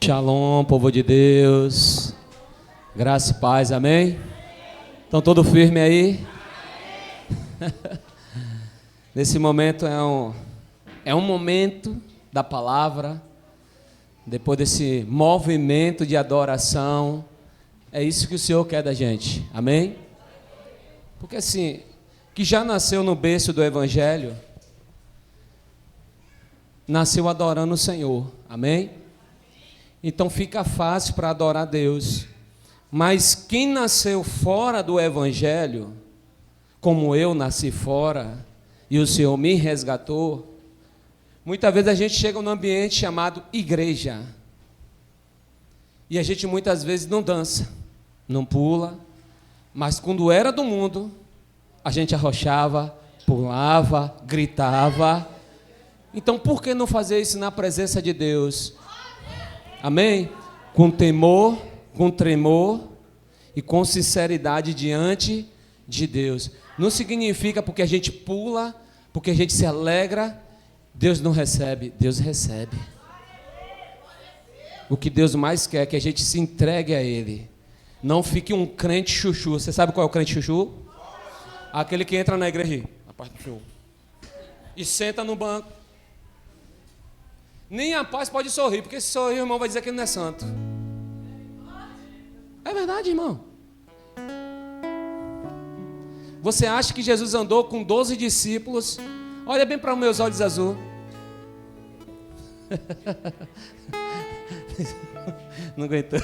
Shalom, povo de Deus, graça e paz, amém? Estão todos firmes aí? Nesse momento é um momento da palavra, depois desse movimento de adoração, é isso que o Senhor quer da gente, amém? Porque assim, que já nasceu no berço do Evangelho, nasceu adorando o Senhor, amém? Então fica fácil para adorar Deus. Mas quem nasceu fora do Evangelho, como eu nasci fora, e o Senhor me resgatou, muitas vezes a gente chega num ambiente chamado igreja. E a gente muitas vezes não dança, não pula, mas quando era do mundo, a gente arrochava, pulava, gritava. Então por que não fazer isso na presença de Deus? Amém? Com temor, com tremor e com sinceridade diante de Deus. Não significa porque a gente pula, porque a gente se alegra, Deus não recebe. Deus recebe. O que Deus mais quer é que a gente se entregue a Ele. Não fique um crente chuchu. Você sabe qual é o crente chuchu? Aquele que entra na igreja e senta no banco. Nem a paz pode sorrir, porque se sorrir, o irmão vai dizer que ele não é santo. É verdade, irmão. Você acha que Jesus andou com 12 discípulos? Olha bem para os meus olhos azul. Não aguentou.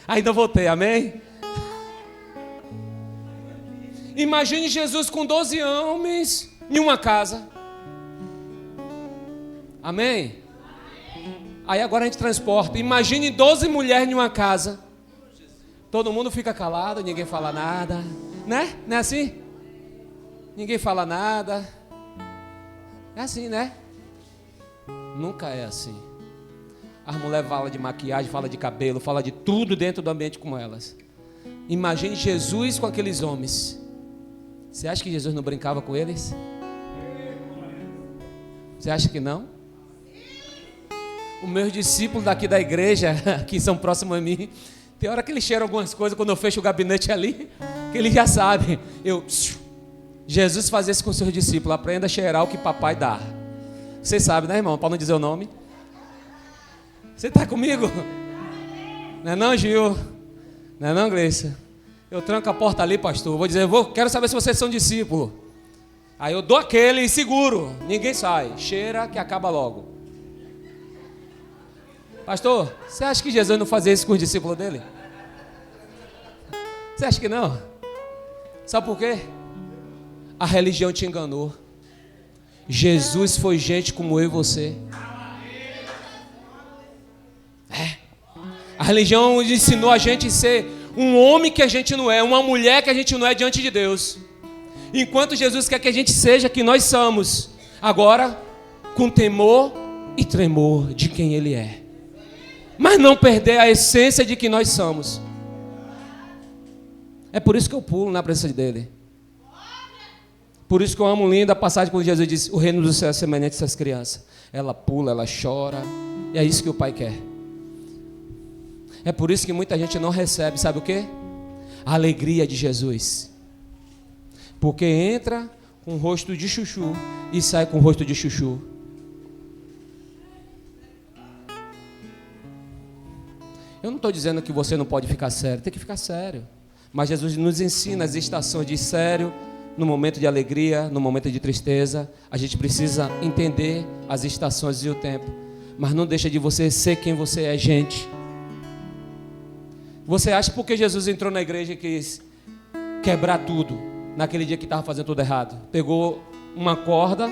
Ainda voltei, amém? Imagine Jesus com 12 homens em uma casa. Amém? Aí agora a gente transporta. Imagine 12 mulheres em uma casa. Todo mundo fica calado, ninguém fala nada. Né? Não é assim? Ninguém fala nada. É assim, né? Nunca é assim. As mulheres falam de maquiagem, falam de cabelo, falam de tudo dentro do ambiente como elas. Imagine Jesus com aqueles homens. Você acha que Jesus não brincava com eles? Você acha que não? Os meus discípulos daqui da igreja, que são próximos a mim, tem hora que eles cheiram algumas coisas quando eu fecho o gabinete ali, que eles já sabem. Jesus fazia isso com seus discípulos, aprenda a cheirar o que papai dá. Vocês sabem, né, irmão? Para não dizer o nome. Você está comigo? Não é não, Gil? Não é não, Gleice? Eu tranco a porta ali, pastor. Vou dizer, quero saber se vocês são discípulos. Aí eu dou aquele e seguro. Ninguém sai. Cheira que acaba logo. Pastor, você acha que Jesus não fazia isso com os discípulos dele? Você acha que não? Sabe por quê? A religião te enganou. Jesus foi gente como eu e você. A religião ensinou a gente a ser um homem que a gente não é, uma mulher que a gente não é diante de Deus. Enquanto Jesus quer que a gente seja que nós somos. Agora, com temor e tremor de quem Ele é. Mas não perder a essência de que nós somos. É por isso que eu pulo na presença dele. Por isso que eu amo linda a passagem quando Jesus disse: o reino do céu é semelhante a essas crianças. Ela pula, ela chora. E é isso que o Pai quer. É por isso que muita gente não recebe, sabe o quê? A alegria de Jesus. Porque entra com o rosto de chuchu e sai com o rosto de chuchu. Eu não estou dizendo que você não pode ficar sério, tem que ficar sério. Mas Jesus nos ensina as estações de sério, no momento de alegria, no momento de tristeza. A gente precisa entender as estações e o tempo. Mas não deixa de você ser quem você é, gente. Você acha porque Jesus entrou na igreja e quis quebrar tudo, naquele dia que estava fazendo tudo errado? Pegou uma corda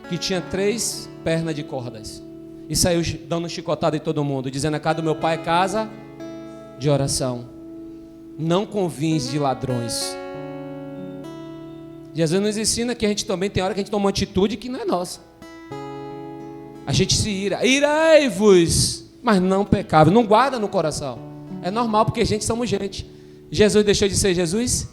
que tinha 3 pernas de cordas. E saiu dando chicotada em todo mundo, dizendo: a casa do meu pai é casa de oração, não com vinhos de ladrões. Jesus nos ensina que a gente também tem hora que a gente toma uma atitude que não é nossa. A gente se ira, irai-vos, mas não pecável, não guarda no coração. É normal, porque gente somos gente. Jesus deixou de ser Jesus?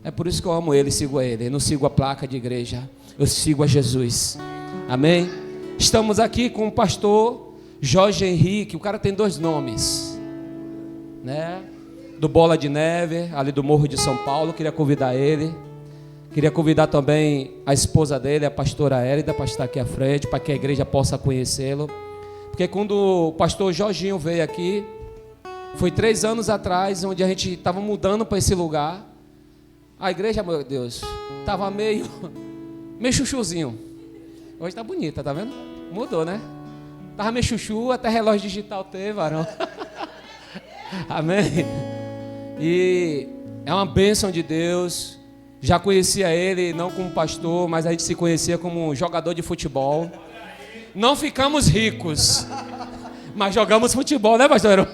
É por isso que eu amo Ele e sigo a Ele. Eu não sigo a placa de igreja, eu sigo a Jesus. Amém? Estamos aqui com o pastor Jorge Henrique. O cara tem 2 nomes, né? Do Bola de Neve, ali do Morro de São Paulo. Queria convidar ele. Queria convidar também a esposa dele, a pastora Érida, para estar aqui à frente, para que a igreja possa conhecê-lo. Porque quando o pastor Jorginho veio aqui, foi 3 anos atrás, onde a gente estava mudando para esse lugar. A igreja, meu Deus, estava meio chuchuzinho. Hoje está bonita, tá vendo? Mudou, né? Estava meio chuchu, até relógio digital teve, varão. Amém? E é uma bênção de Deus. Já conhecia ele, não como pastor, mas a gente se conhecia como jogador de futebol. Não ficamos ricos, mas jogamos futebol, né, pastor?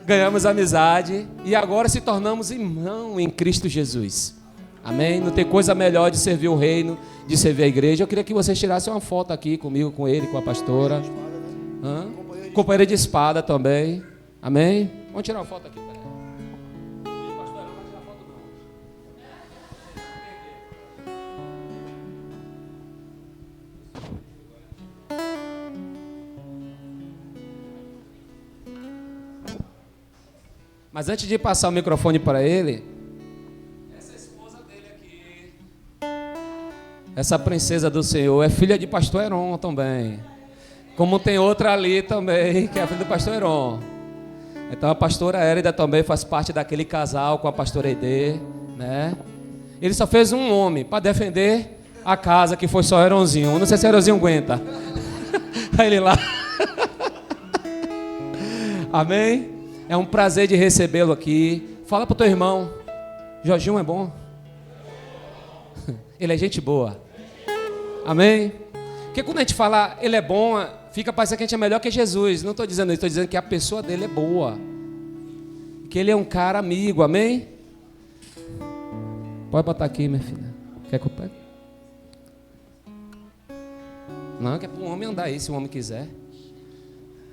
Ganhamos amizade e agora se tornamos irmão em Cristo Jesus. Amém? Não tem coisa melhor de servir o reino, de servir a igreja. Eu queria que vocês tirassem uma foto aqui comigo, com ele, com a pastora. Companheira de espada também. Amém? Vamos tirar uma foto aqui. Pastora, não vai tirar foto não. Mas antes de passar o microfone para ele, essa esposa dele aqui, essa princesa do Senhor, é filha de pastor Heron também. Como tem outra ali também, que é a filha do pastor Heron. Então a pastora Érida também faz parte daquele casal com a pastora Edê, né? Ele só fez um homem para defender a casa, que foi só Heronzinho. Não sei se Heronzinho aguenta. Aí ele lá. Amém? É um prazer de recebê-lo aqui. Fala pro teu irmão, Jorginho é bom. Ele é gente boa. Amém? Porque quando a gente fala ele é bom, fica parecendo que a gente é melhor que Jesus. Não estou dizendo isso, estou dizendo que a pessoa dele é boa. Que ele é um cara amigo, amém? Pode botar aqui, minha filha. Quer que eu pegue? Não, que é para um homem andar aí, se o homem quiser.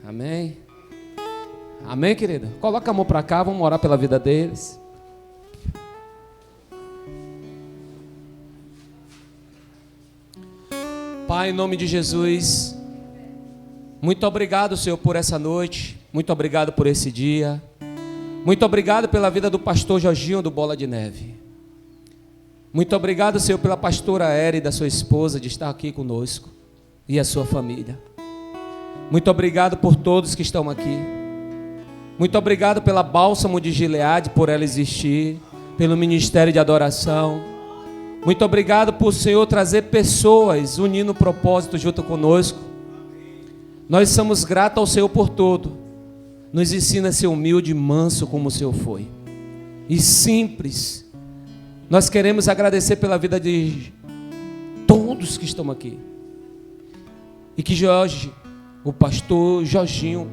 Amém? Amém, querida? Coloca a mão para cá, vamos orar pela vida deles. Pai, em nome de Jesus, muito obrigado, Senhor, por essa noite. Muito obrigado por esse dia. Muito obrigado pela vida do pastor Jorginho do Bola de Neve. Muito obrigado, Senhor, pela pastora Érida, sua esposa, de estar aqui conosco e a sua família. Muito obrigado por todos que estão aqui. Muito obrigado pela Bálsamo de Gileade, por ela existir, pelo ministério de adoração. Muito obrigado por o Senhor trazer pessoas unindo o propósito junto conosco. Nós somos gratos ao Senhor por tudo. Nos ensina a ser humilde e manso como o Senhor foi. E simples. Nós queremos agradecer pela vida de todos que estão aqui. E que Jorge, o pastor Jorginho,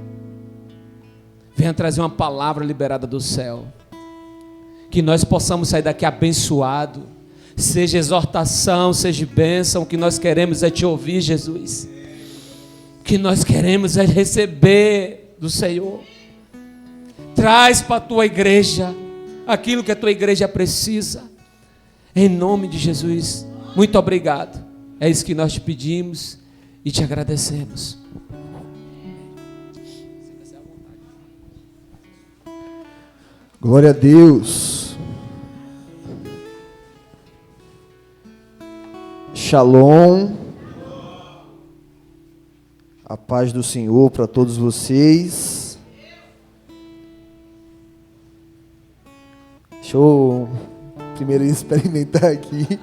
venha trazer uma palavra liberada do céu. Que nós possamos sair daqui abençoado. Seja exortação, seja bênção. O que nós queremos é te ouvir, Jesus. O que nós queremos é receber do Senhor. Traz para a tua igreja aquilo que a tua igreja precisa. Em nome de Jesus. Muito obrigado. É isso que nós te pedimos e te agradecemos. Glória a Deus. Shalom. A paz do Senhor para todos vocês. Deixa eu primeiro experimentar aqui.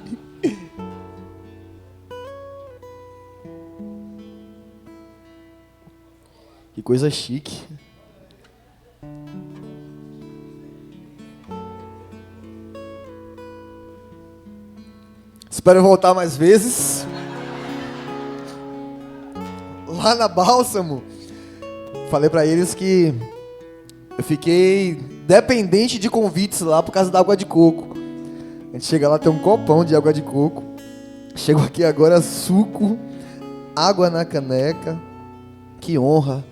Que coisa chique. Espero voltar mais vezes. Lá na Bálsamo, falei pra eles que eu fiquei dependente de convites lá por causa da água de coco. A gente chega lá, tem um copão de água de coco. Chego aqui agora, suco, água na caneca. Que honra.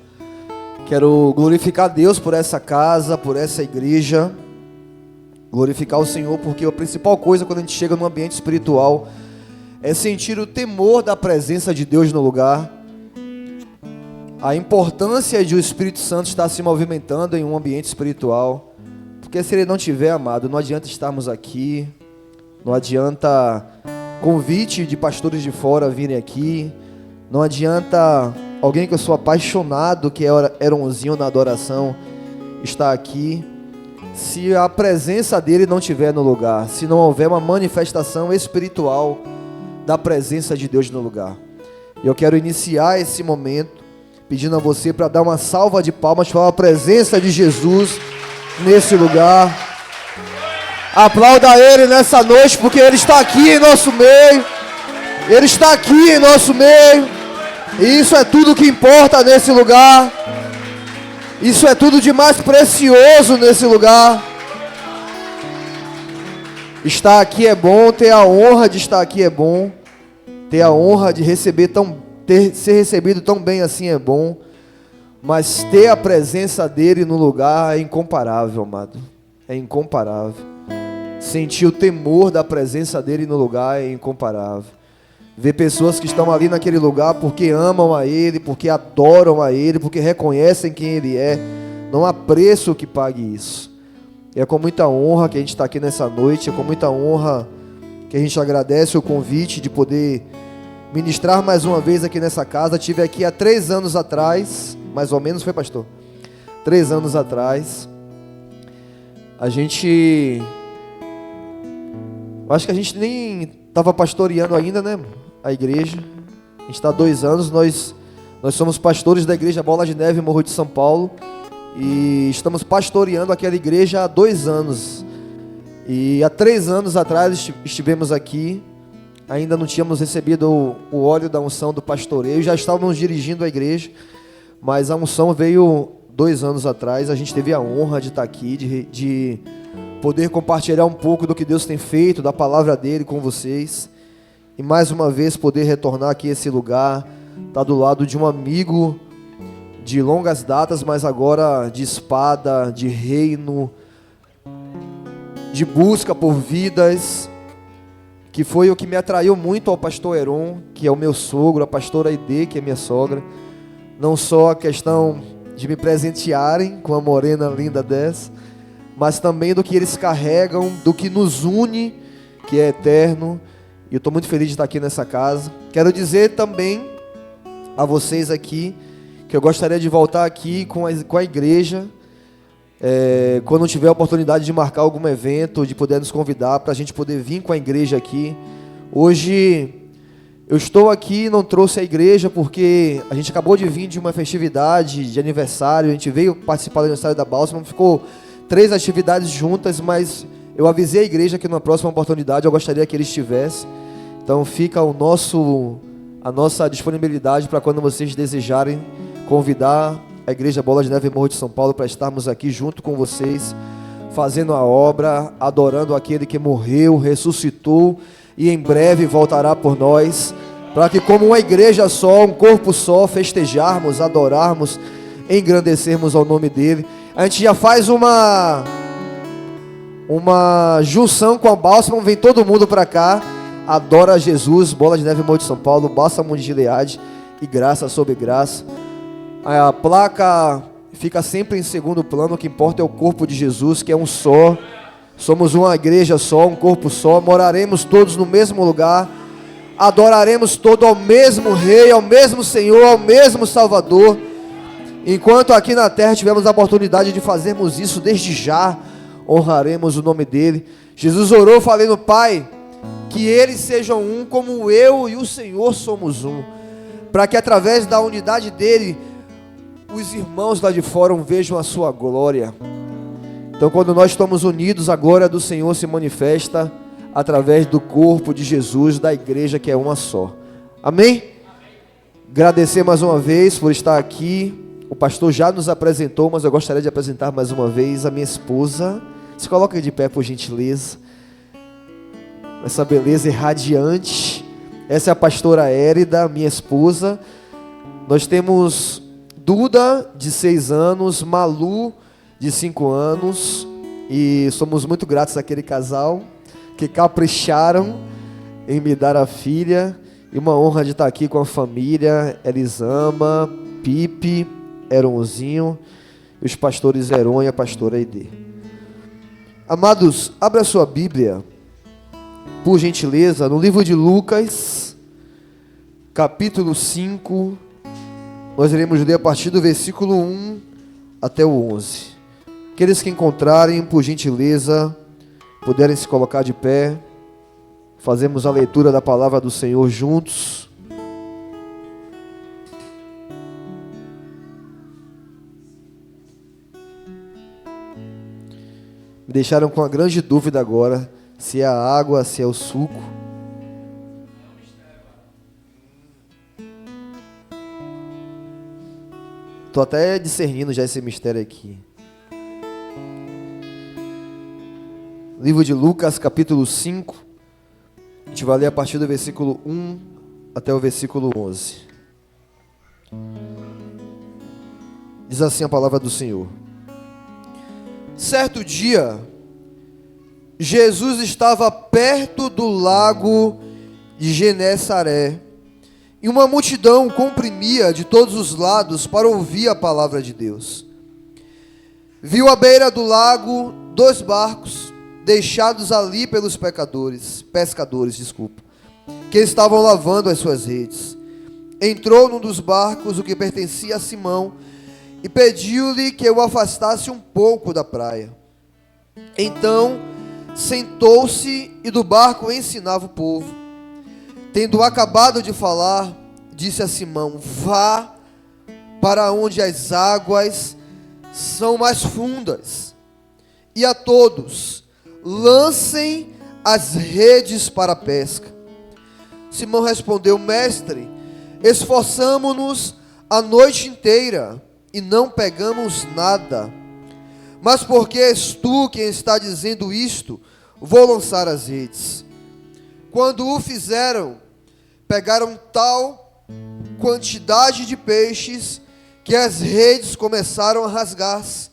Quero glorificar Deus por essa casa, por essa igreja. Glorificar o Senhor, porque a principal coisa quando a gente chega num ambiente espiritual é sentir o temor da presença de Deus no lugar, a importância de o Espírito Santo estar se movimentando em um ambiente espiritual, porque se ele não tiver, amado, não adianta estarmos aqui, não adianta convite de pastores de fora virem aqui, não adianta alguém que eu sou apaixonado, que era umzinho na adoração, estar aqui, se a presença dele não estiver no lugar, se não houver uma manifestação espiritual da presença de Deus no lugar. Eu quero iniciar esse momento pedindo a você para dar uma salva de palmas para a presença de Jesus nesse lugar. Aplauda ele nessa noite, porque ele está aqui em nosso meio. Ele está aqui em nosso meio. E isso é tudo que importa nesse lugar. Isso é tudo de mais precioso nesse lugar. Estar aqui é bom, ter a honra de estar aqui é bom. Ter a honra de ser recebido tão bem assim é bom. Mas ter a presença dele no lugar é incomparável, amado. É incomparável. Sentir o temor da presença dele no lugar é incomparável. Ver pessoas que estão ali naquele lugar porque amam a ele, porque adoram a ele, porque reconhecem quem ele é. Não há preço que pague isso. E é com muita honra que a gente está aqui nessa noite, é com muita honra que a gente agradece o convite de poder ministrar mais uma vez aqui nessa casa. Estive aqui há 3 anos atrás, mais ou menos, foi, pastor? 3 anos atrás. Acho que a gente nem estava pastoreando ainda, né? A igreja. A gente está há 2 anos, nós somos pastores da igreja Bola de Neve, Morro de São Paulo. E estamos pastoreando aquela igreja há 2 anos. E há 3 anos atrás estivemos aqui. Ainda não tínhamos recebido o óleo da unção do pastoreio. Já estávamos dirigindo a igreja. Mas a unção veio 2 anos atrás. A gente teve a honra de estar aqui, de poder compartilhar um pouco do que Deus tem feito, da palavra dele com vocês. E mais uma vez poder retornar aqui a esse lugar. Estar do lado de um amigo de longas datas, mas agora de espada, de reino, de busca por vidas, que foi o que me atraiu muito ao pastor Heron, que é o meu sogro, a pastora Aide, que é minha sogra. Não só a questão de me presentearem com a morena linda dessa, mas também do que eles carregam, do que nos une, que é eterno. E eu estou muito feliz de estar aqui nessa casa. Quero dizer também a vocês aqui que eu gostaria de voltar aqui com a igreja, quando tiver a oportunidade de marcar algum evento, de poder nos convidar para a gente poder vir com a igreja aqui. Hoje eu estou aqui, não trouxe a igreja porque a gente acabou de vir de uma festividade de aniversário, a gente veio participar do aniversário da Bálsamo, ficou 3 atividades juntas, mas eu avisei a igreja que na próxima oportunidade eu gostaria que ele estivesse. Então fica a nossa disponibilidade para quando vocês desejarem convidar a Igreja Bola de Neve Morro de São Paulo para estarmos aqui junto com vocês, fazendo a obra, adorando aquele que morreu, ressuscitou e em breve voltará por nós, para que como uma igreja só, um corpo só, festejarmos, adorarmos, engrandecermos ao nome dele. A gente já faz uma junção com a Bálsamo, vem todo mundo para cá, adora Jesus, Bola de Neve Morro de São Paulo, Bálsamo de Gileade e graça sobre graça. A placa fica sempre em segundo plano, o que importa é o corpo de Jesus, que é um só. Somos uma igreja só, um corpo só, moraremos todos no mesmo lugar, adoraremos todos ao mesmo Rei, ao mesmo Senhor, ao mesmo Salvador. Enquanto aqui na terra tivemos a oportunidade de fazermos isso, desde já honraremos o nome dele. Jesus orou falando: Pai, que eles sejam um como eu e o Senhor somos um, para que através da unidade dele os irmãos lá de fora vejam a sua glória. Então quando nós estamos unidos, a glória do Senhor se manifesta através do corpo de Jesus, da igreja que é uma só. Amém? Agradecer mais uma vez por estar aqui. O pastor já nos apresentou, mas eu gostaria de apresentar mais uma vez a minha esposa. Se coloca de pé, por gentileza. Essa beleza irradiante. Essa é a pastora Érida, minha esposa. Nós temos Duda, de 6 anos, Malu, de 5 anos. E somos muito gratos àquele casal que capricharam em me dar a filha, e uma honra de estar aqui com a família, Elisama, Pipe, Heronzinho, e os pastores Heron e a pastora Aide. Amados, abra a sua Bíblia, por gentileza, no livro de Lucas, capítulo 5, nós iremos ler a partir do versículo 1 até o 11. Aqueles que encontrarem, por gentileza, puderem se colocar de pé, fazemos a leitura da palavra do Senhor juntos. Me deixaram com a grande dúvida agora, se é a água, se é o suco. Estou até discernindo já esse mistério aqui. Livro de Lucas, capítulo 5. A gente vai ler a partir do versículo 1 até o versículo 11. Diz assim a palavra do Senhor. Certo dia, Jesus estava perto do lago de Genesaré, e uma multidão o comprimia de todos os lados para ouvir a palavra de Deus. Viu à beira do lago 2 barcos, deixados ali pelos pescadores, que estavam lavando as suas redes. Entrou num dos barcos, o que pertencia a Simão, e pediu-lhe que o afastasse um pouco da praia. Então sentou-se e do barco ensinava o povo. Tendo acabado de falar, disse a Simão: vá para onde as águas são mais fundas, e a todos lancem as redes para a pesca. Simão respondeu: mestre, esforçamo-nos a noite inteira e não pegamos nada. Mas porque és tu quem está dizendo isto, vou lançar as redes. Quando o fizeram, pegaram tal quantidade de peixes que as redes começaram a rasgar-se.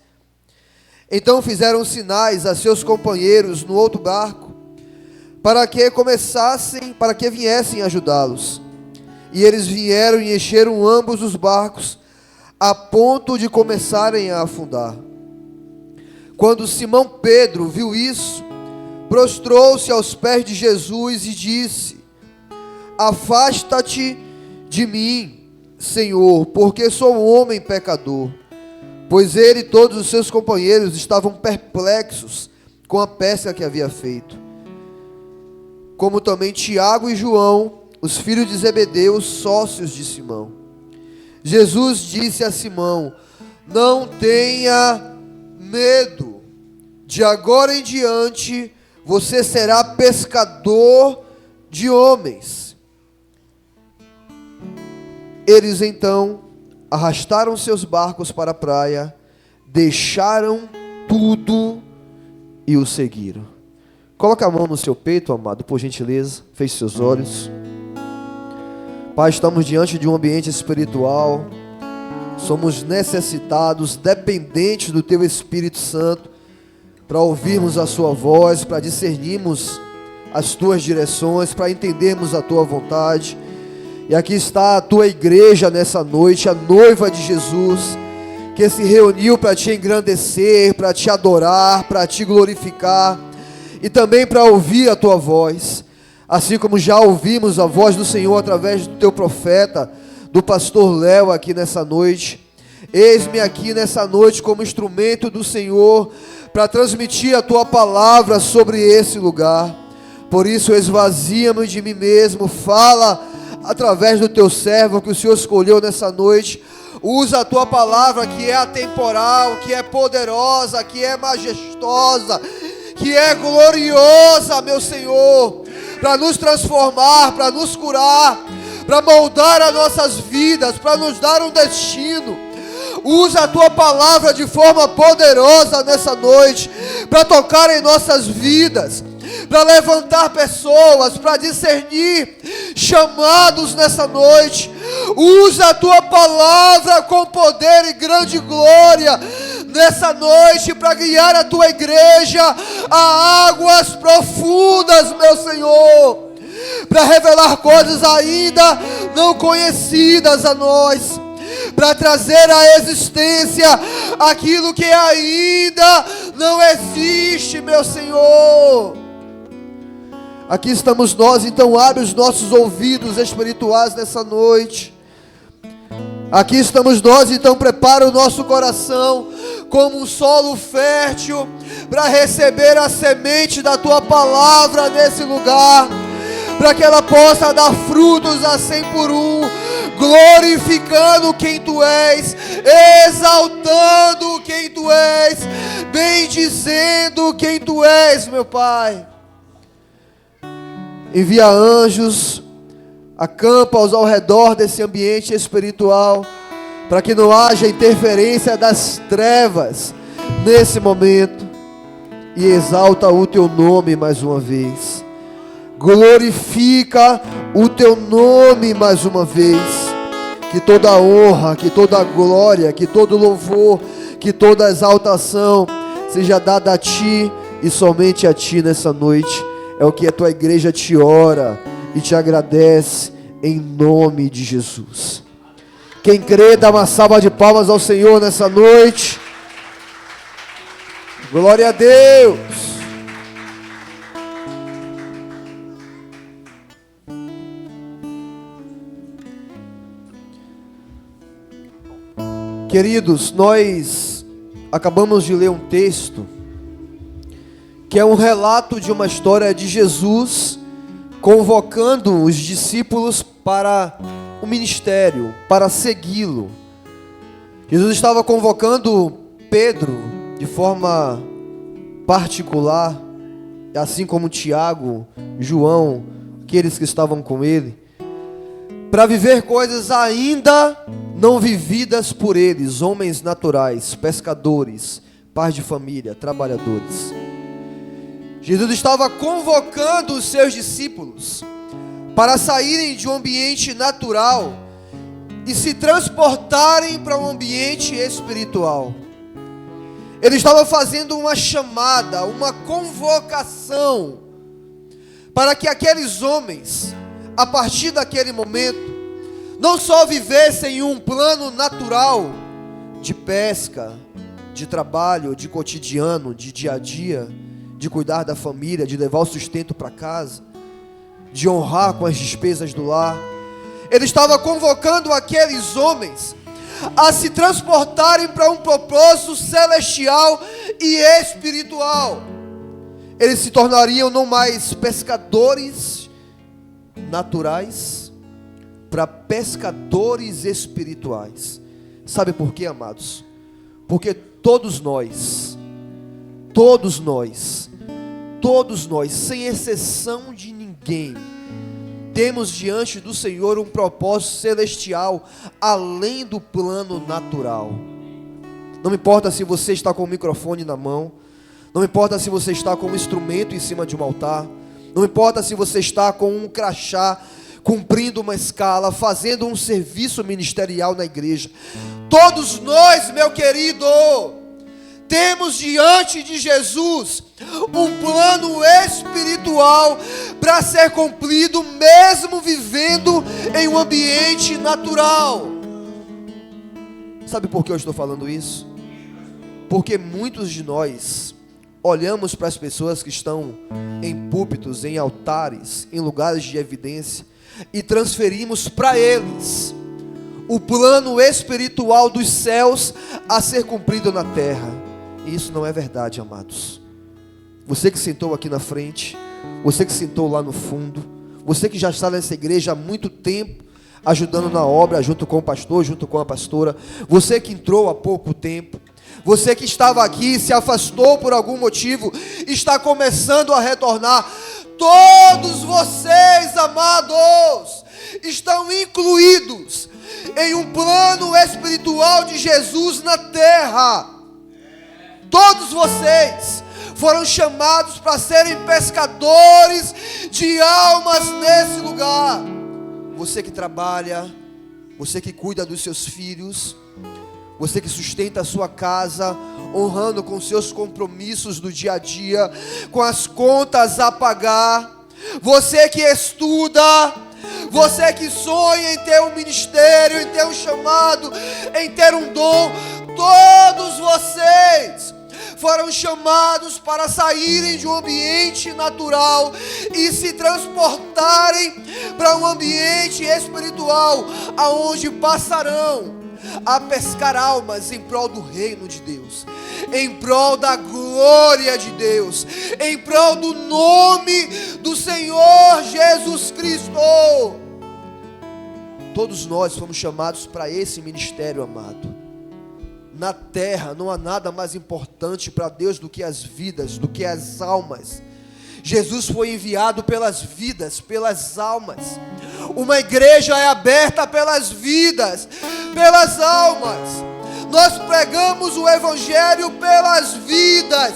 Então fizeram sinais a seus companheiros no outro barco, para que viessem ajudá-los. E eles vieram e encheram ambos os barcos, a ponto de começarem a afundar. Quando Simão Pedro viu isso, prostrou-se aos pés de Jesus e disse: afasta-te de mim, Senhor, porque sou um homem pecador. Pois ele e todos os seus companheiros estavam perplexos com a pesca que havia feito. Como também Tiago e João, os filhos de Zebedeu, sócios de Simão. Jesus disse a Simão: não tenha medo, de agora em diante você será pescador de homens. Eles então arrastaram seus barcos para a praia, deixaram tudo e o seguiram. Coloca a mão no seu peito, amado, por gentileza. Feche seus olhos. Pai, estamos diante de um ambiente espiritual. Somos necessitados, dependentes do Teu Espírito Santo, para ouvirmos a Sua voz, para discernirmos as Tuas direções, para entendermos a Tua vontade. E aqui está a Tua igreja nessa noite, a noiva de Jesus, que se reuniu para Te engrandecer, para Te adorar, para Te glorificar, e também para ouvir a Tua voz. Assim como já ouvimos a voz do Senhor através do Teu profeta, do pastor Léo aqui nessa noite. Eis-me aqui nessa noite como instrumento do Senhor, para transmitir a Tua palavra sobre esse lugar. Por isso esvazia-me de mim mesmo, fala através do Teu servo que o Senhor escolheu nessa noite. Usa a Tua palavra, que é atemporal, que é poderosa, que é majestosa, que é gloriosa, meu Senhor, para nos transformar, para nos curar, para moldar as nossas vidas, para nos dar um destino. Usa a Tua palavra de forma poderosa nessa noite, para tocar em nossas vidas, para levantar pessoas, para discernir chamados nessa noite. Usa a Tua palavra com poder e grande glória nessa noite, para guiar a Tua igreja a águas profundas, meu Senhor, para revelar coisas ainda não conhecidas a nós, para trazer à existência aquilo que ainda não existe, meu Senhor. Aqui estamos nós, então abre os nossos ouvidos espirituais nessa noite. Aqui estamos nós, então prepara o nosso coração como um solo fértil para receber a semente da Tua palavra nesse lugar, para que ela possa dar frutos a 100 por 1, glorificando quem Tu és, exaltando quem Tu és, bendizendo quem Tu és, meu Pai. Envia anjos, acampa-os ao redor desse ambiente espiritual, para que não haja interferência das trevas nesse momento, e exalta o Teu nome mais uma vez, glorifica o Teu nome mais uma vez, que toda honra, que toda glória, que todo louvor, que toda exaltação seja dada a Ti e somente a Ti nessa noite. É o que a Tua igreja te ora e te agradece em nome de Jesus. Quem crê, dá uma salva de palmas ao Senhor nessa noite. Glória a Deus. Queridos, nós acabamos de ler um texto que é um relato de uma história de Jesus convocando os discípulos para o ministério, para segui-lo. Jesus estava convocando Pedro de forma particular, assim como Tiago, João, aqueles que estavam com ele, para viver coisas ainda não vividas por eles, homens naturais, pescadores, pais de família, trabalhadores. Jesus estava convocando os seus discípulos para saírem de um ambiente natural e se transportarem para um ambiente espiritual. Ele estava fazendo uma chamada, uma convocação, para que aqueles homens, a partir daquele momento, não só vivessem um plano natural de pesca, de trabalho, de cotidiano, de dia a dia, de cuidar da família, de levar o sustento para casa, de honrar com as despesas do lar. Ele estava convocando aqueles homens a se transportarem para um propósito celestial e espiritual. Eles se tornariam não mais pescadores naturais, para pescadores espirituais. Sabe por quê, amados? Porque todos nós, sem exceção de ninguém, temos diante do Senhor um propósito celestial, além do plano natural. Não importa se você está com o microfone na mão, não importa se você está com um instrumento em cima de um altar, não importa se você está com um crachá, cumprindo uma escala, fazendo um serviço ministerial na igreja. Todos nós, meu querido, temos diante de Jesus um plano espiritual para ser cumprido, mesmo vivendo em um ambiente natural. Sabe por que eu estou falando isso? Porque muitos de nós olhamos para as pessoas que estão em púlpitos, em altares, em lugares de evidência, e transferimos para eles o plano espiritual dos céus a ser cumprido na terra. E isso não é verdade, amados. Você que sentou aqui na frente, você que sentou lá no fundo, você que já está nessa igreja há muito tempo, ajudando na obra, junto com o pastor, junto com a pastora, você que entrou há pouco tempo, você que estava aqui, se afastou por algum motivo, está começando a retornar. Todos vocês, amados, estão incluídos em um plano espiritual de Jesus na terra. Todos vocês foram chamados para serem pescadores de almas nesse lugar. Você que trabalha, você que cuida dos seus filhos, você que sustenta a sua casa, honrando com seus compromissos do dia a dia, com as contas a pagar, você que estuda, você que sonha em ter um ministério, em ter um chamado, em ter um dom, todos vocês foram chamados para saírem de um ambiente natural e se transportarem para um ambiente espiritual, aonde passarão a pescar almas em prol do reino de Deus, em prol da glória de Deus, em prol do nome do Senhor Jesus Cristo. Todos nós fomos chamados para esse ministério, amado. Na terra não há nada mais importante para Deus do que as vidas, do que as almas. Jesus foi enviado pelas vidas, pelas almas. Uma igreja é aberta pelas vidas, pelas almas. Nós pregamos o evangelho pelas vidas,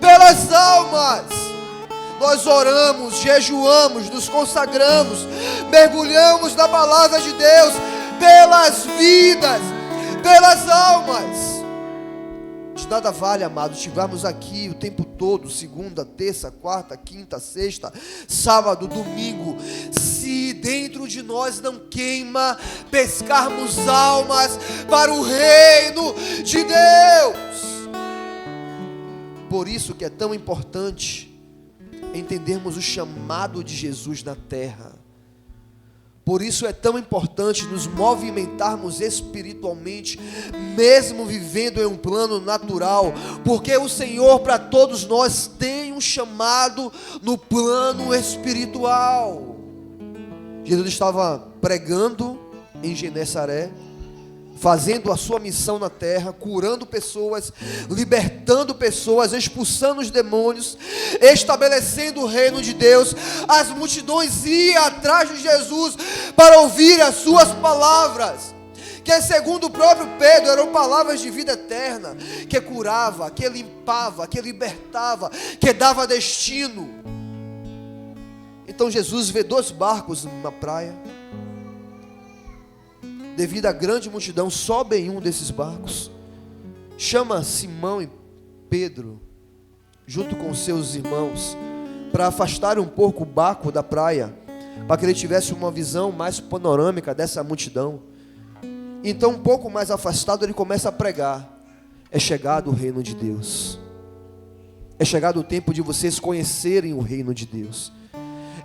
pelas almas. Nós oramos, jejuamos, nos consagramos, mergulhamos na palavra de Deus pelas vidas, pelas almas. De nada vale, amados, estivermos aqui o tempo todo, segunda, terça, quarta, quinta, sexta, sábado, domingo, se dentro de nós não queima pescarmos almas para o reino de Deus. Por isso que é tão importante entendermos o chamado de Jesus na terra. Por isso é tão importante nos movimentarmos espiritualmente, mesmo vivendo em um plano natural, porque o Senhor para todos nós tem um chamado no plano espiritual. Jesus estava pregando em Genesaré, fazendo a sua missão na terra, curando pessoas, libertando pessoas, expulsando os demônios, estabelecendo o reino de Deus. As multidões iam atrás de Jesus para ouvir as suas palavras, que segundo o próprio Pedro eram palavras de vida eterna, que curava, que limpava, que libertava, que dava destino. Então Jesus vê 2 barcos na praia. Devido à grande multidão, sobe em um desses barcos, chama Simão e Pedro, junto com seus irmãos, para afastar um pouco o barco da praia, para que ele tivesse uma visão mais panorâmica dessa multidão. Então, um pouco mais afastado, ele começa a pregar: é chegado o reino de Deus, é chegado o tempo de vocês conhecerem o reino de Deus.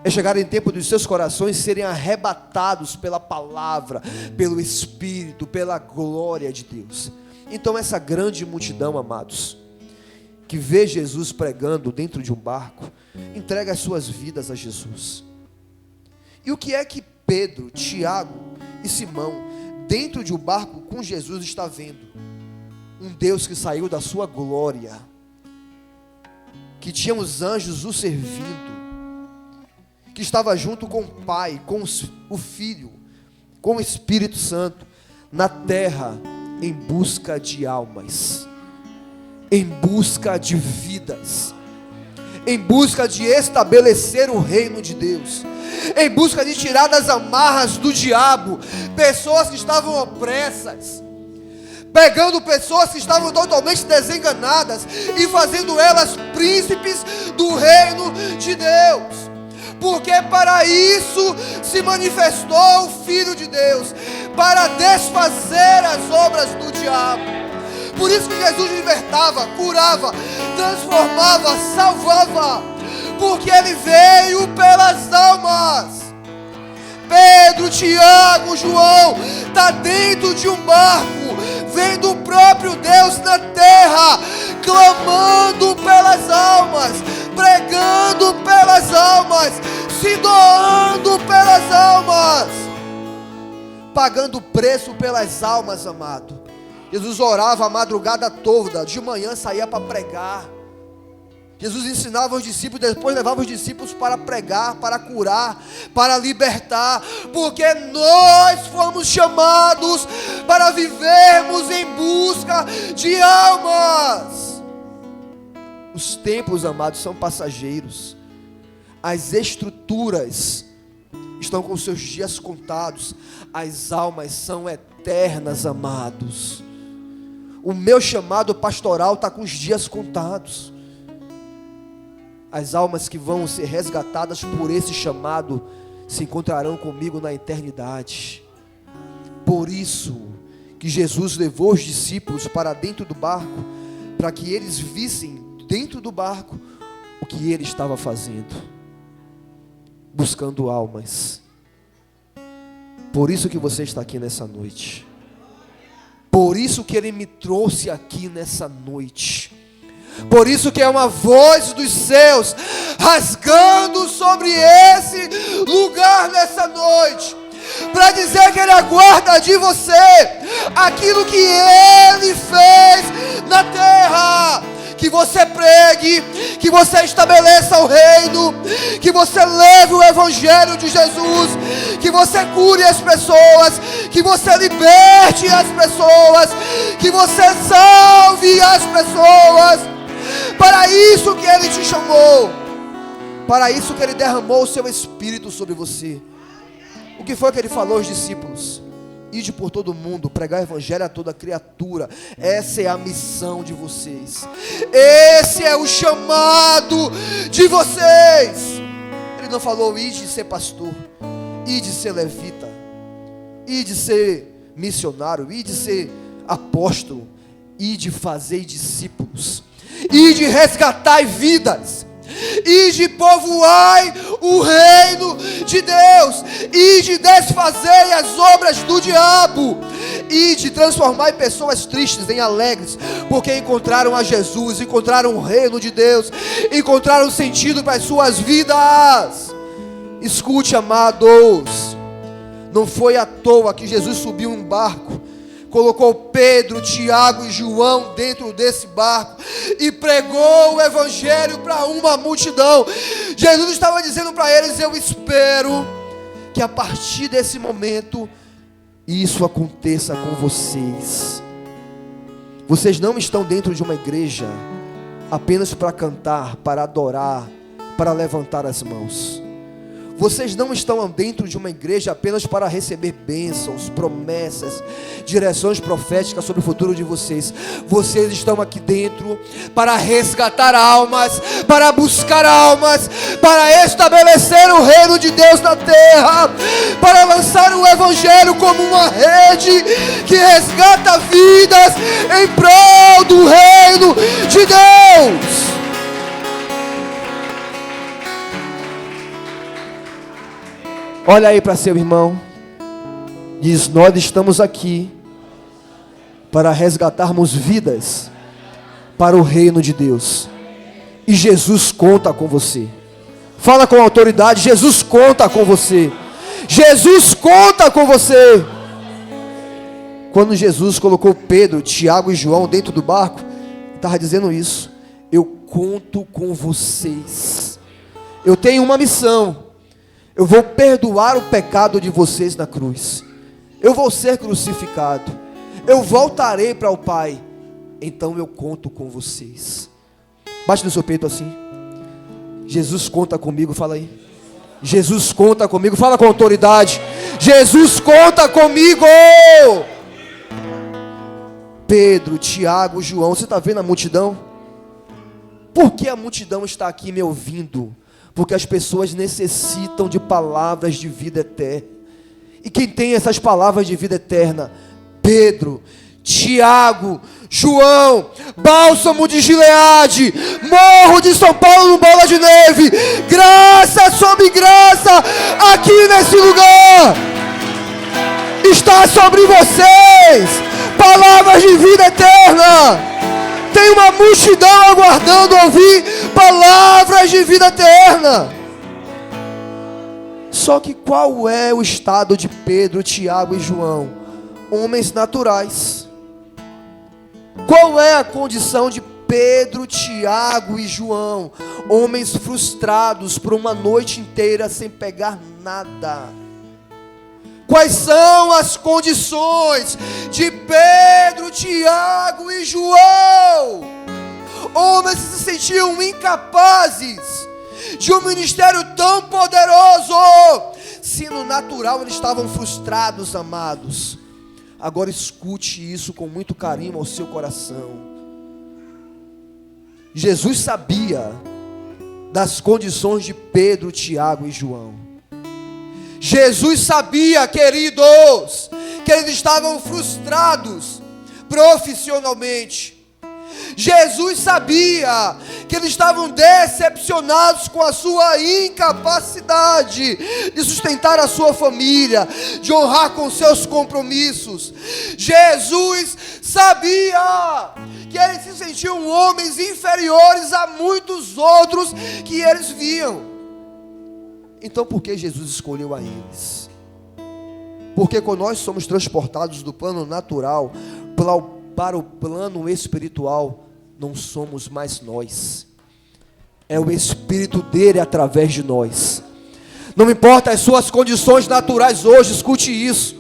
É chegar em tempo dos seus corações serem arrebatados pela palavra, pelo Espírito, pela glória de Deus. Então essa grande multidão, amados, que vê Jesus pregando dentro de um barco, entrega as suas vidas a Jesus. E o que é que Pedro, Tiago e Simão, dentro de um barco com Jesus, está vendo? Um Deus que saiu da sua glória, que tinha os anjos o servindo, que estava junto com o Pai, com o Filho, com o Espírito Santo, na terra, em busca de almas, em busca de vidas, em busca de estabelecer o reino de Deus, em busca de tirar das amarras do diabo pessoas que estavam opressas, pegando pessoas que estavam totalmente desenganadas e fazendo elas príncipes do reino de Deus. Porque para isso se manifestou o Filho de Deus, para desfazer as obras do diabo. Por isso que Jesus libertava, curava, transformava, salvava, porque Ele veio pelas almas. Pedro, Tiago, João, está dentro de um barco, vendo o próprio Deus na terra, clamando pelas almas, pregando pelas almas, se doando pelas almas, pagando preço pelas almas, amado. Jesus orava a madrugada toda, de manhã saía para pregar. Jesus ensinava os discípulos, depois levava os discípulos para pregar, para curar, para libertar, porque nós fomos chamados para vivermos em busca de almas. Os tempos, amados, são passageiros. As estruturas estão com seus dias contados. As almas são eternas, amados. O meu chamado pastoral está com os dias contados. As almas que vão ser resgatadas por esse chamado se encontrarão comigo na eternidade. Por isso que Jesus levou os discípulos para dentro do barco, para que eles vissem dentro do barco o que ele estava fazendo, buscando almas. Por isso que você está aqui nessa noite. Por isso que ele me trouxe aqui nessa noite. Por isso que é uma voz dos céus rasgando sobre esse lugar nessa noite, para dizer que ele aguarda de você aquilo que ele fez na terra. Que você pregue, que você estabeleça o reino, que você leve o evangelho de Jesus, que você cure as pessoas, que você liberte as pessoas, que você salve as pessoas. Para isso que ele te chamou, para isso que ele derramou o seu Espírito sobre você. O que foi que ele falou aos discípulos? Ide por todo mundo, pregar o evangelho a toda criatura. Essa é a missão de vocês. Esse é o chamado de vocês. Ele não falou ide ser pastor, ide ser levita, ide ser missionário, ide ser apóstolo, ide fazer discípulos, ide resgatar vidas, ide povoai o reino de Deus, ide desfazer as obras do diabo, ide transformar pessoas tristes em alegres, porque encontraram a Jesus, encontraram o reino de Deus, encontraram sentido para as suas vidas. Escute, amados, não foi à toa que Jesus subiu em um barco, colocou Pedro, Tiago e João dentro desse barco e pregou o evangelho para uma multidão. Jesus estava dizendo para eles: eu espero que a partir desse momento isso aconteça com vocês. Vocês não estão dentro de uma igreja apenas para cantar, para adorar, para levantar as mãos. Vocês não estão dentro de uma igreja apenas para receber bênçãos, promessas, direções proféticas sobre o futuro de vocês. Vocês estão aqui dentro para resgatar almas, para buscar almas, para estabelecer o reino de Deus na terra, para lançar o evangelho como uma rede que resgata vidas em prol do reino de Deus. Olha aí para seu irmão, diz: nós estamos aqui para resgatarmos vidas para o reino de Deus, e Jesus conta com você. Fala com autoridade: Jesus conta com você. Jesus conta com você. Quando Jesus colocou Pedro, Tiago e João dentro do barco, estava dizendo isso: eu conto com vocês, eu tenho uma missão. Eu vou perdoar o pecado de vocês na cruz. Eu vou ser crucificado. Eu voltarei para o Pai. Então eu conto com vocês. Bate no seu peito assim. Jesus conta comigo, fala aí. Jesus conta comigo, fala com autoridade. Jesus conta comigo. Pedro, Tiago, João, você está vendo a multidão? Por que a multidão está aqui me ouvindo? Porque as pessoas necessitam de palavras de vida eterna. E quem tem essas palavras de vida eterna? Pedro, Tiago, João, Bálsamo de Gileade, Morro de São Paulo no Bola de Neve. Graça sobre graça aqui nesse lugar. Está sobre vocês palavras de vida eterna. Tem uma multidão aguardando ouvir palavras de vida eterna. Só que qual é o estado de Pedro, Tiago e João? Homens naturais. Qual é a condição de Pedro, Tiago e João? Homens frustrados por uma noite inteira sem pegar nada. Quais são as condições de Pedro, Tiago e João? Homens que se sentiam incapazes de um ministério tão poderoso. Se no natural eles estavam frustrados, amados. Agora escute isso com muito carinho ao seu coração. Jesus sabia das condições de Pedro, Tiago e João. Jesus sabia, queridos, que eles estavam frustrados profissionalmente. Jesus sabia que eles estavam decepcionados com a sua incapacidade de sustentar a sua família, de honrar com seus compromissos. Jesus sabia que eles se sentiam homens inferiores a muitos outros que eles viam. Então por que Jesus escolheu a eles? Porque quando nós somos transportados do plano natural para o plano espiritual, não somos mais nós, é o Espírito dele através de nós. Não importa as suas condições naturais hoje, escute isso.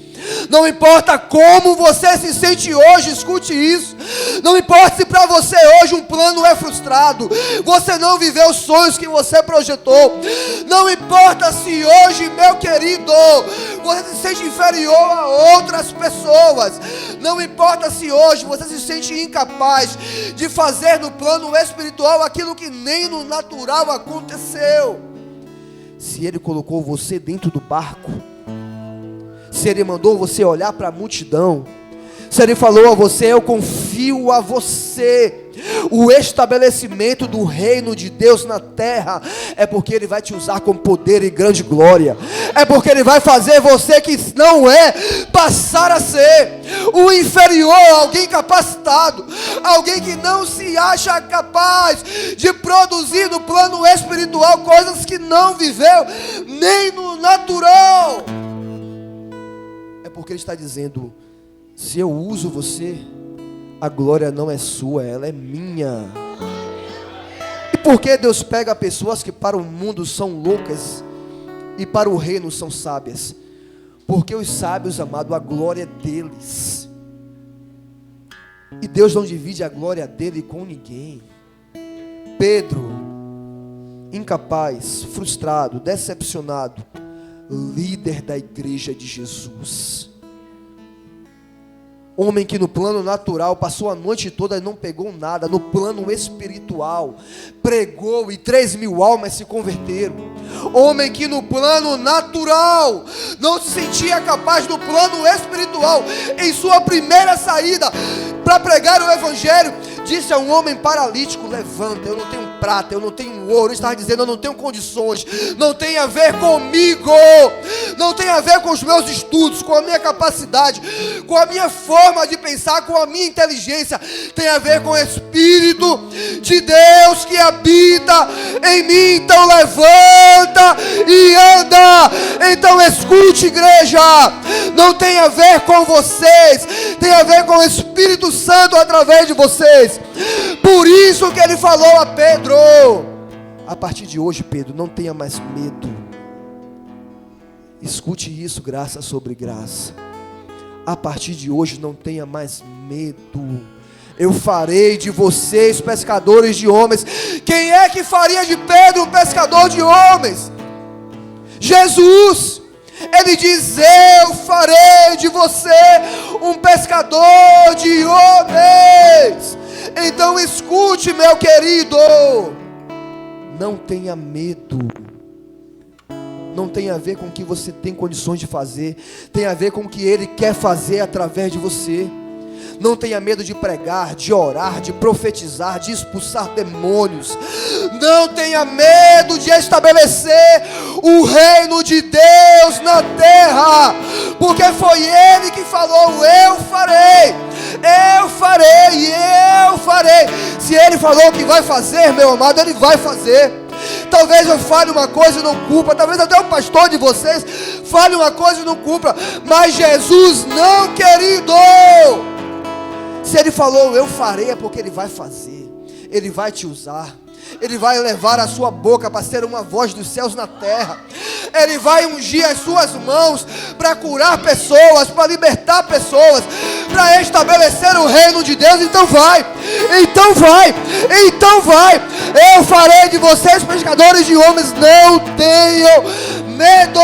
Não importa como você se sente hoje, escute isso. Não importa se para você hoje um plano é frustrado, você não viveu os sonhos que você projetou. Não importa se hoje, meu querido, você se sente inferior a outras pessoas. Não importa se hoje você se sente incapaz de fazer no plano espiritual aquilo que nem no natural aconteceu. Se ele colocou você dentro do barco, se ele mandou você olhar para a multidão, se ele falou a você: eu confio a você o estabelecimento do reino de Deus na terra, é porque ele vai te usar com poder e grande glória. É porque ele vai fazer você que não é, passar a ser o inferior, alguém capacitado, alguém que não se acha capaz de produzir no plano espiritual coisas que não viveu nem no natural. É porque ele está dizendo: se eu uso você, a glória não é sua, ela é minha. E por que Deus pega pessoas que para o mundo são loucas e para o reino são sábias? Porque os sábios, amado, a glória é deles. E Deus não divide a glória dele com ninguém. Pedro, incapaz, frustrado, decepcionado, líder da igreja de Jesus. Homem que no plano natural passou a noite toda e não pegou nada. No plano espiritual pregou e 3.000 almas se converteram. Homem que no plano natural não se sentia capaz, no plano espiritual, em sua primeira saída para pregar o evangelho, disse a um homem paralítico: levanta, eu não tenho prata, eu não tenho ouro. Ele estava dizendo: eu não tenho condições, não tem a ver comigo, não tem a ver com os meus estudos, com a minha capacidade, com a minha forma de pensar, com a minha inteligência, tem a ver com o Espírito de Deus que habita em mim. Então levanta e anda. Então escute, igreja, não tem a ver com vocês, tem a ver com o Espírito Santo através de vocês. Por isso que ele falou a Pedro: a partir de hoje, Pedro, não tenha mais medo. Escute isso, graça sobre graça. A partir de hoje não tenha mais medo. Eu farei de vocês pescadores de homens. Quem é que faria de Pedro um pescador de homens? Jesus. Ele diz: eu farei de você um pescador de homens. Então escute, meu querido, não tenha medo. Não tem a ver com o que você tem condições de fazer, tem a ver com o que Ele quer fazer através de você. Não tenha medo de pregar, de orar, de profetizar, de expulsar demônios. Não tenha medo de estabelecer o reino de Deus na terra, porque foi Ele que falou: eu farei, eu farei, eu farei. Se Ele falou que vai fazer, meu amado, Ele vai fazer. Talvez eu fale uma coisa e não cumpra, talvez até o pastor de vocês fale uma coisa e não cumpra, mas Jesus não, querido. Se Ele falou eu farei, é porque Ele vai fazer. Ele vai te usar. Ele vai levar a sua boca para ser uma voz dos céus na terra. Ele vai ungir as suas mãos para curar pessoas, para libertar pessoas, para estabelecer o reino de Deus. Então vai, então vai, então vai. Eu farei de vocês pescadores de homens. Não tenham medo.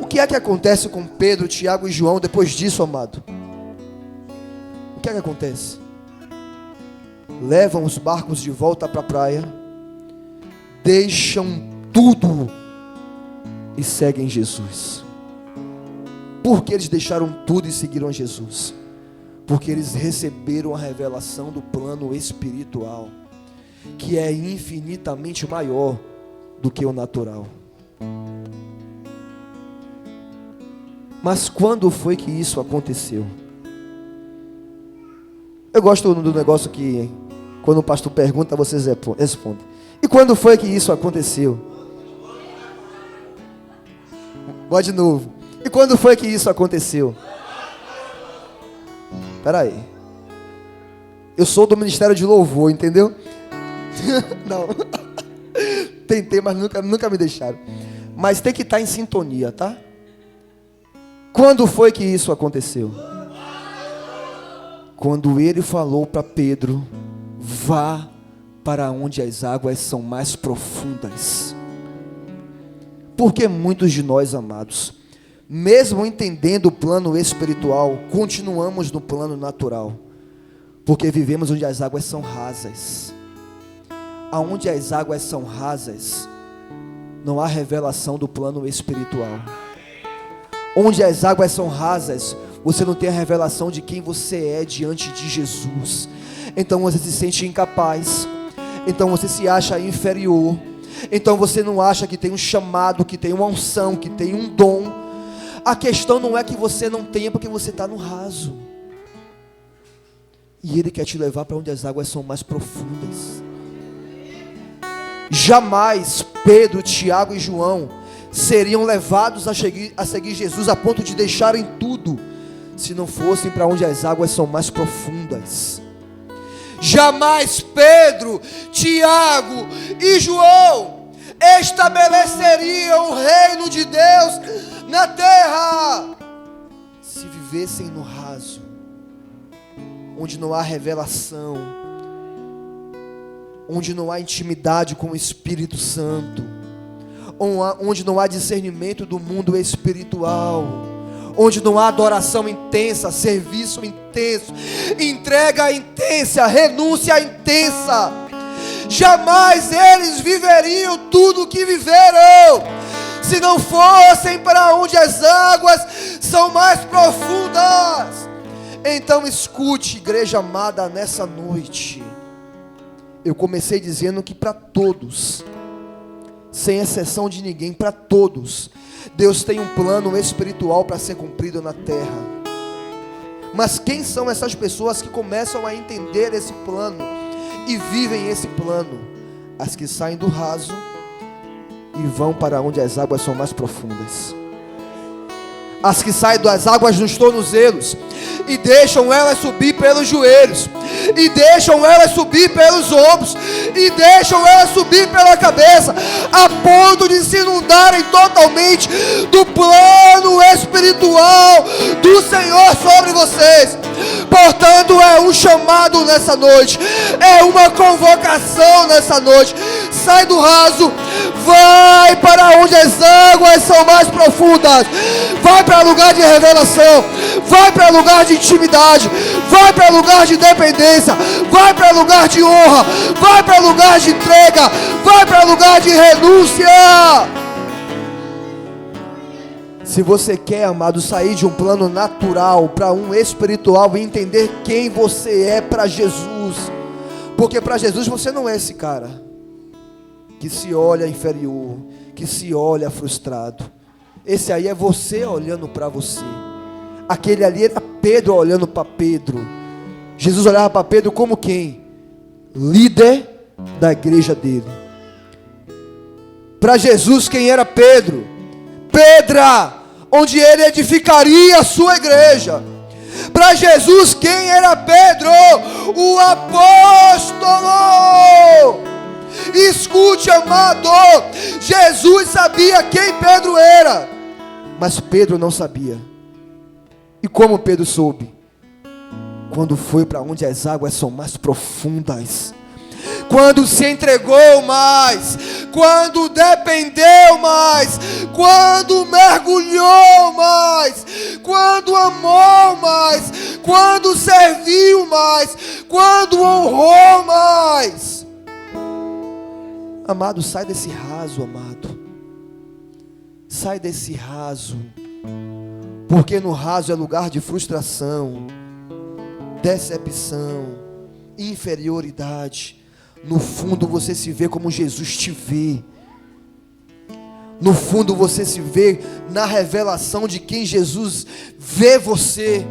O que é que acontece com Pedro, Tiago e João depois disso, amado? O que é que acontece? levam os barcos de volta para a praia, deixam tudo e seguem Jesus. Por que eles deixaram tudo e seguiram Jesus? Porque eles receberam a revelação do plano espiritual, que é infinitamente maior do que o natural. Mas quando foi que isso aconteceu? Eu gosto do negócio que, quando o pastor pergunta, vocês respondem. E quando foi que isso aconteceu? Bora de novo. E quando foi que isso aconteceu? Espera aí. Eu sou do Ministério de Louvor, entendeu? Não. Tentei, mas nunca me deixaram. Mas tem que estar em sintonia, tá? Quando foi que isso aconteceu? Quando ele falou para Pedro: vá para onde as águas são mais profundas. Porque muitos de nós, amados, mesmo entendendo o plano espiritual, continuamos no plano natural, porque vivemos onde as águas são rasas. Aonde as águas são rasas, não há revelação do plano espiritual. Onde as águas são rasas, você não tem a revelação de quem você é diante de Jesus. Então você se sente incapaz, então você se acha inferior, então você não acha que tem um chamado, que tem uma unção, que tem um dom. A questão não é que você não tenha, porque você está no raso, e Ele quer te levar para onde as águas são mais profundas. Jamais Pedro, Tiago e João seriam levados a seguir Jesus a ponto de deixarem tudo, se não fossem para onde as águas são mais profundas. Jamais Pedro, Tiago e João estabeleceriam o reino de Deus na terra se vivessem no raso, onde não há revelação, onde não há intimidade com o Espírito Santo, onde não há discernimento do mundo espiritual, onde não há adoração intensa, serviço intenso, entrega intensa, renúncia intensa. Jamais eles viveriam tudo o que viveram se não fossem para onde as águas são mais profundas. Então escute, igreja amada, nessa noite. Eu comecei dizendo que para todos, sem exceção de ninguém, para todos, Deus tem um plano espiritual para ser cumprido na terra. Mas quem são essas pessoas que começam a entender esse plano e vivem esse plano? As que saem do raso e vão para onde as águas são mais profundas. As que saem das águas nos tornozelos e deixam elas subir pelos joelhos, e deixam elas subir pelos ombros, e deixam elas subir pela cabeça, a ponto de se inundarem totalmente do plano espiritual do Senhor sobre vocês. Portanto, é um chamado nessa noite, é uma convocação nessa noite. Sai do raso, vai para onde as águas são mais profundas, vai para lugar de revelação, vai para lugar de intimidade, vai para lugar de dependência, vai para lugar de honra, vai para lugar de entrega, vai para lugar de renúncia. Se você quer, amado, sair de um plano natural para um espiritual e entender quem você é para Jesus, porque para Jesus você não é esse cara que se olha inferior, que se olha frustrado. Esse aí é você olhando para você. Aquele ali era Pedro olhando para Pedro. Jesus olhava para Pedro como quem? Líder da igreja dele. Para Jesus, quem era Pedro? Pedra, onde ele edificaria a sua igreja. Para Jesus, quem era Pedro? O apóstolo. Escute, amado, Jesus sabia quem Pedro era, mas Pedro não sabia. E como Pedro soube? Quando foi para onde as águas são mais profundas. quando se entregou mais, quando dependeu mais, quando mergulhou mais, quando amou mais, quando serviu mais, quando honrou mais. Amado, sai desse raso, amado. Sai desse raso. Porque no raso é lugar de frustração, decepção, inferioridade. No fundo você se vê como Jesus te vê. No fundo você se vê na revelação de quem Jesus vê você.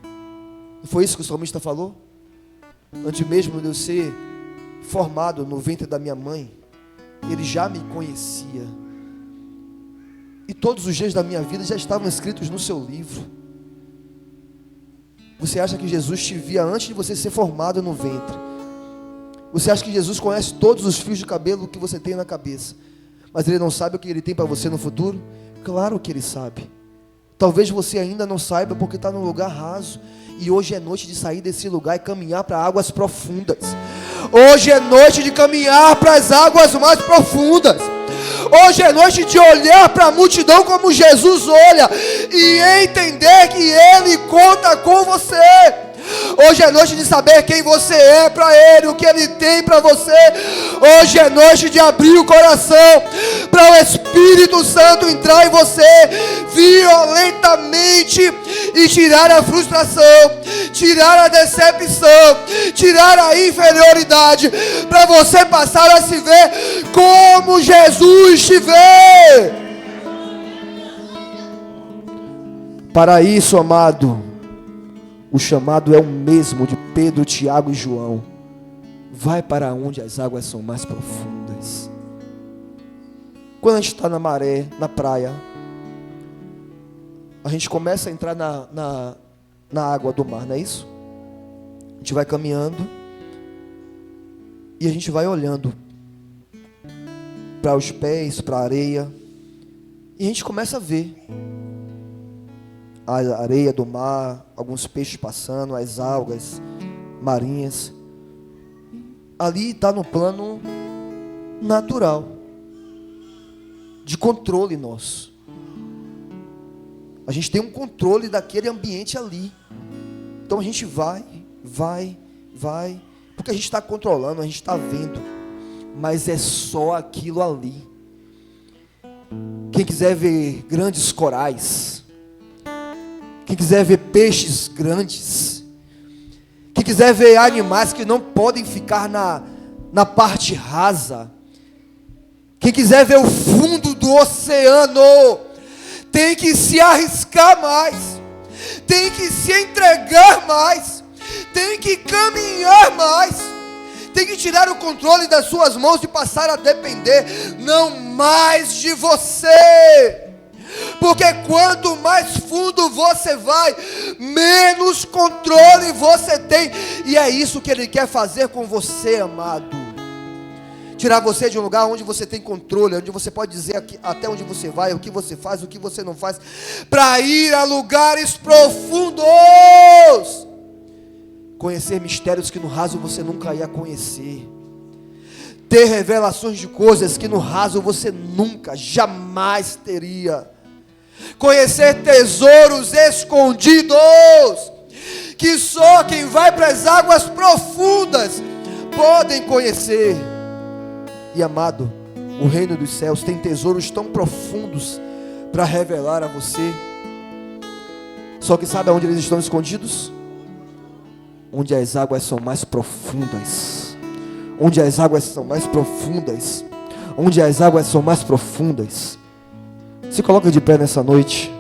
Não foi isso que o salmista falou? Antes mesmo de eu ser formado no ventre da minha mãe, Ele já me conhecia. E todos os dias da minha vida já estavam escritos no seu livro. Você acha que Jesus te via antes de você ser formado no ventre? Você acha que Jesus conhece todos os fios de cabelo que você tem na cabeça, mas Ele não sabe o que Ele tem para você no futuro? Claro que Ele sabe. Talvez você ainda não saiba porque está num lugar raso. E hoje é noite de sair desse lugar e caminhar para águas profundas. Hoje é noite de caminhar para as águas mais profundas. Hoje é noite de olhar para a multidão como Jesus olha e entender que Ele conta com você. Hoje é noite de saber quem você é para Ele, o que Ele tem para você. Hoje é noite de abrir o coração para o Espírito Santo entrar em você violentamente e tirar a frustração, tirar a decepção, tirar a inferioridade, para você passar a se ver como Jesus te vê. Para isso, amado, o chamado é o mesmo de Pedro, Tiago e João. Vai para onde as águas são mais profundas. Quando a gente está na maré, na praia, a gente começa a entrar na água do mar, não é isso? A gente vai caminhando e a gente vai olhando para os pés, para a areia, e a gente começa a ver a areia do mar, alguns peixes passando, as algas marinhas. Ali está no plano natural, de controle nosso. A gente tem um controle daquele ambiente ali. Então a gente vai, porque a gente está controlando, a gente está vendo, mas é só aquilo ali. Quem quiser ver grandes corais, quem quiser ver peixes grandes, quem quiser ver animais que não podem ficar na parte rasa, quem quiser ver o fundo do oceano, tem que se arriscar mais, tem que se entregar mais, tem que caminhar mais, tem que tirar o controle das suas mãos e passar a depender não mais de você. Porque quanto mais fundo você vai, menos controle você tem. E é isso que Ele quer fazer com você, amado. Tirar você de um lugar onde você tem controle, onde você pode dizer aqui, até onde você vai, o que você faz, o que você não faz, para ir a lugares profundos. Conhecer mistérios que no raso você nunca ia conhecer. Ter revelações de coisas que no raso você nunca, jamais teria. Conhecer tesouros escondidos que só quem vai para as águas profundas podem conhecer. E amado, o reino dos céus tem tesouros tão profundos para revelar a você. Só que sabe aonde eles estão escondidos? Onde as águas são mais profundas. Onde as águas são mais profundas. Onde as águas são mais profundas. Se coloca de pé nessa noite.